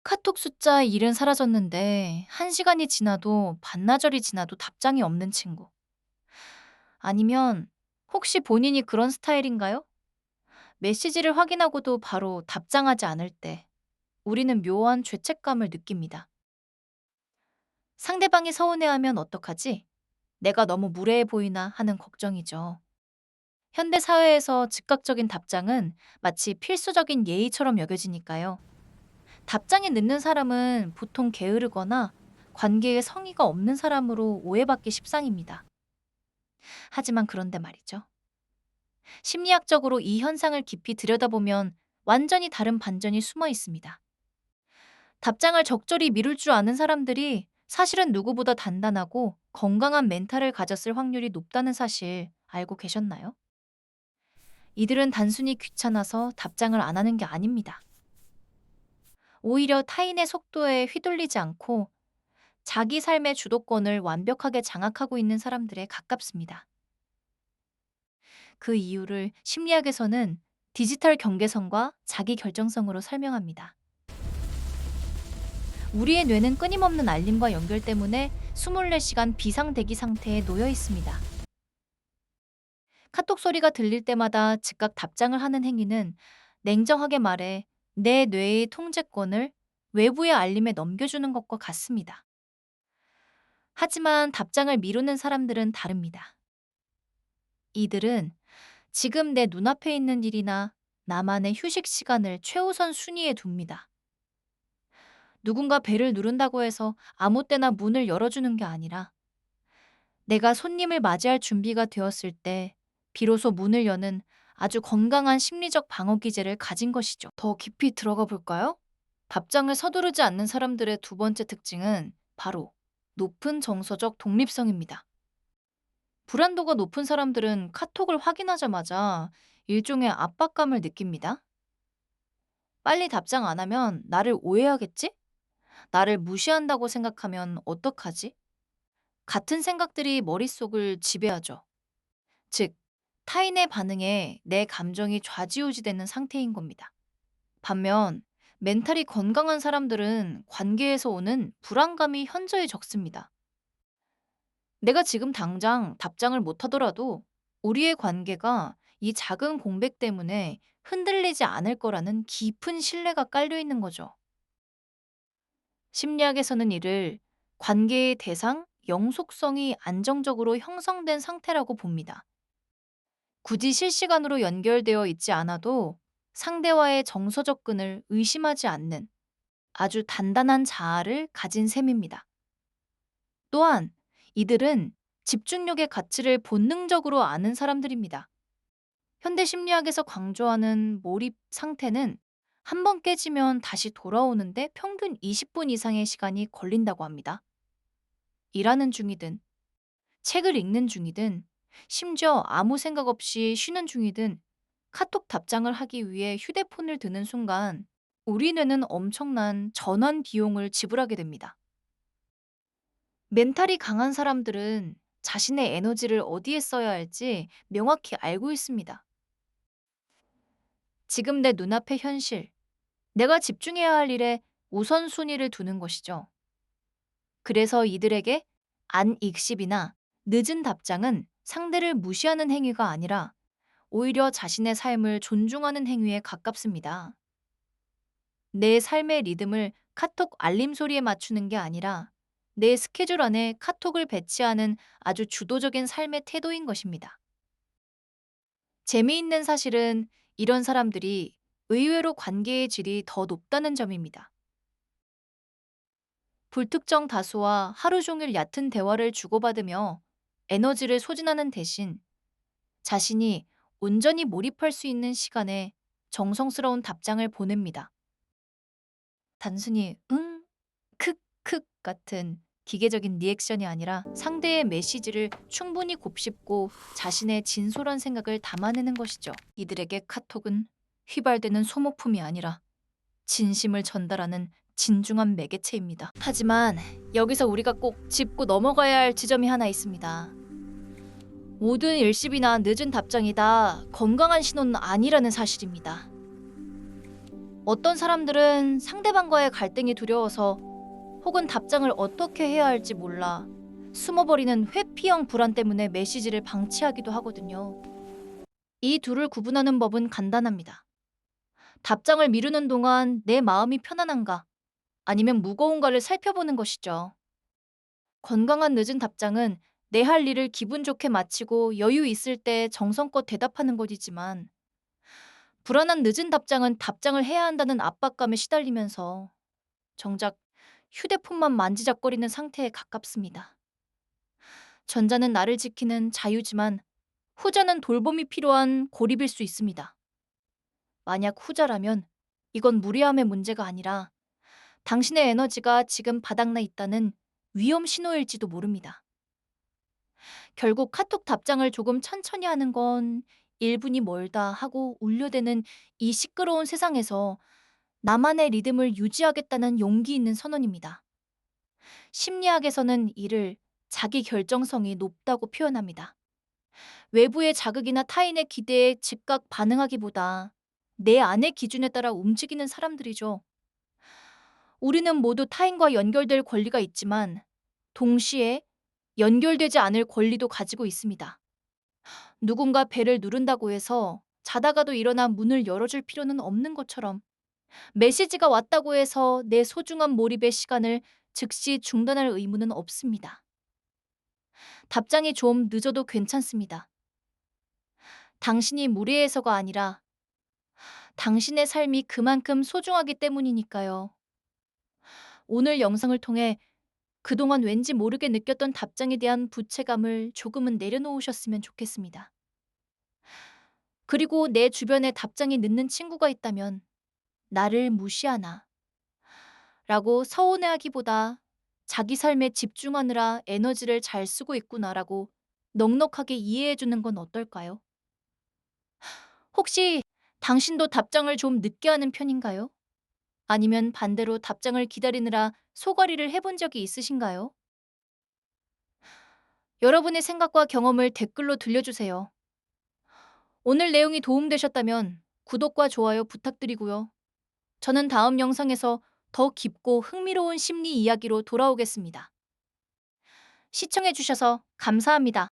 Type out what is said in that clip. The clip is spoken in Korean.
카톡 숫자 1은 사라졌는데 1시간이 지나도 반나절이 지나도 답장이 없는 친구. 아니면 혹시 본인이 그런 스타일인가요? 메시지를 확인하고도 바로 답장하지 않을 때 우리는 묘한 죄책감을 느낍니다. 상대방이 서운해하면 어떡하지? 내가 너무 무례해 보이나 하는 걱정이죠. 현대 사회에서 즉각적인 답장은 마치 필수적인 예의처럼 여겨지니까요. 답장이 늦는 사람은 보통 게으르거나 관계에 성의가 없는 사람으로 오해받기 십상입니다. 하지만 그런데 말이죠. 심리학적으로 이 현상을 깊이 들여다보면 완전히 다른 반전이 숨어 있습니다. 답장을 적절히 미룰 줄 아는 사람들이 사실은 누구보다 단단하고 건강한 멘탈을 가졌을 확률이 높다는 사실 알고 계셨나요? 이들은 단순히 귀찮아서 답장을 안 하는 게 아닙니다. 오히려 타인의 속도에 휘둘리지 않고 자기 삶의 주도권을 완벽하게 장악하고 있는 사람들에 가깝습니다. 그 이유를 심리학에서는 디지털 경계선과 자기 결정성으로 설명합니다. 우리의 뇌는 끊임없는 알림과 연결 때문에 24시간 비상 대기 상태에 놓여 있습니다. 카톡 소리가 들릴 때마다 즉각 답장을 하는 행위는 냉정하게 말해 내 뇌의 통제권을 외부의 알림에 넘겨주는 것과 같습니다. 하지만 답장을 미루는 사람들은 다릅니다. 이들은 지금 내 눈앞에 있는 일이나 나만의 휴식 시간을 최우선 순위에 둡니다. 누군가 벨을 누른다고 해서 아무 때나 문을 열어주는 게 아니라 내가 손님을 맞이할 준비가 되었을 때 비로소 문을 여는 아주 건강한 심리적 방어 기제를 가진 것이죠. 더 깊이 들어가 볼까요? 답장을 서두르지 않는 사람들의 두 번째 특징은 바로 높은 정서적 독립성입니다. 불안도가 높은 사람들은 카톡을 확인하자마자 일종의 압박감을 느낍니다. 빨리 답장 안 하면 나를 오해하겠지? 나를 무시한다고 생각하면 어떡하지? 같은 생각들이 머릿속을 지배하죠. 즉, 타인의 반응에 내 감정이 좌지우지되는 상태인 겁니다. 반면, 멘탈이 건강한 사람들은 관계에서 오는 불안감이 현저히 적습니다. 내가 지금 당장 답장을 못 하더라도 우리의 관계가 이 작은 공백 때문에 흔들리지 않을 거라는 깊은 신뢰가 깔려 있는 거죠. 심리학에서는 이를 관계의 대상, 영속성이 안정적으로 형성된 상태라고 봅니다. 굳이 실시간으로 연결되어 있지 않아도 상대와의 정서적 끈을 의심하지 않는 아주 단단한 자아를 가진 셈입니다. 또한 이들은 집중력의 가치를 본능적으로 아는 사람들입니다. 현대 심리학에서 강조하는 몰입 상태는 한 번 깨지면 다시 돌아오는데 평균 20분 이상의 시간이 걸린다고 합니다. 일하는 중이든, 책을 읽는 중이든, 심지어 아무 생각 없이 쉬는 중이든 카톡 답장을 하기 위해 휴대폰을 드는 순간 우리 뇌는 엄청난 전환 비용을 지불하게 됩니다. 멘탈이 강한 사람들은 자신의 에너지를 어디에 써야 할지 명확히 알고 있습니다. 지금 내 눈앞의 현실, 내가 집중해야 할 일에 우선순위를 두는 것이죠. 그래서 이들에게 안익십이나 늦은 답장은 상대를 무시하는 행위가 아니라 오히려 자신의 삶을 존중하는 행위에 가깝습니다. 내 삶의 리듬을 카톡 알림 소리에 맞추는 게 아니라 내 스케줄 안에 카톡을 배치하는 아주 주도적인 삶의 태도인 것입니다. 재미있는 사실은 이런 사람들이 의외로 관계의 질이 더 높다는 점입니다. 불특정 다수와 하루 종일 얕은 대화를 주고받으며 에너지를 소진하는 대신 자신이 온전히 몰입할 수 있는 시간에 정성스러운 답장을 보냅니다. 단순히 응, 크크 같은 기계적인 리액션이 아니라 상대의 메시지를 충분히 곱씹고 자신의 진솔한 생각을 담아내는 것이죠. 이들에게 카톡은 휘발되는 소모품이 아니라 진심을 전달하는 진중한 매개체입니다. 하지만 여기서 우리가 꼭 짚고 넘어가야 할 지점이 하나 있습니다. 모든 일십이나 늦은 답장이 다 건강한 신호는 아니라는 사실입니다. 어떤 사람들은 상대방과의 갈등이 두려워서 혹은 답장을 어떻게 해야 할지 몰라 숨어버리는 회피형 불안 때문에 메시지를 방치하기도 하거든요. 이 둘을 구분하는 법은 간단합니다. 답장을 미루는 동안 내 마음이 편안한가 아니면 무거운가를 살펴보는 것이죠. 건강한 늦은 답장은 내 할 일을 기분 좋게 마치고 여유 있을 때 정성껏 대답하는 것이지만 불안한 늦은 답장은 답장을 해야 한다는 압박감에 시달리면서 정작 휴대폰만 만지작거리는 상태에 가깝습니다. 전자는 나를 지키는 자유지만 후자는 돌봄이 필요한 고립일 수 있습니다. 만약 후자라면 이건 무리함의 문제가 아니라 당신의 에너지가 지금 바닥나 있다는 위험 신호일지도 모릅니다. 결국 카톡 답장을 조금 천천히 하는 건 1분이 멀다 하고 울려대는 이 시끄러운 세상에서 나만의 리듬을 유지하겠다는 용기 있는 선언입니다. 심리학에서는 이를 자기 결정성이 높다고 표현합니다. 외부의 자극이나 타인의 기대에 즉각 반응하기보다 내 안의 기준에 따라 움직이는 사람들이죠. 우리는 모두 타인과 연결될 권리가 있지만 동시에 연결되지 않을 권리도 가지고 있습니다. 누군가 벨을 누른다고 해서 자다가도 일어나 문을 열어줄 필요는 없는 것처럼 메시지가 왔다고 해서 내 소중한 몰입의 시간을 즉시 중단할 의무는 없습니다. 답장이 좀 늦어도 괜찮습니다. 당신이 무례해서가 아니라 당신의 삶이 그만큼 소중하기 때문이니까요. 오늘 영상을 통해 그동안 왠지 모르게 느꼈던 답장에 대한 부채감을 조금은 내려놓으셨으면 좋겠습니다. 그리고 내 주변에 답장이 늦는 친구가 있다면 나를 무시하나 라고 서운해하기보다 자기 삶에 집중하느라 에너지를 잘 쓰고 있구나라고 넉넉하게 이해해 주는 건 어떨까요? 혹시 당신도 답장을 좀 늦게 하는 편인가요? 아니면 반대로 답장을 기다리느라 소거리를 해본 적이 있으신가요? 여러분의 생각과 경험을 댓글로 들려주세요. 오늘 내용이 도움되셨다면 구독과 좋아요 부탁드리고요. 저는 다음 영상에서 더 깊고 흥미로운 심리 이야기로 돌아오겠습니다. 시청해주셔서 감사합니다.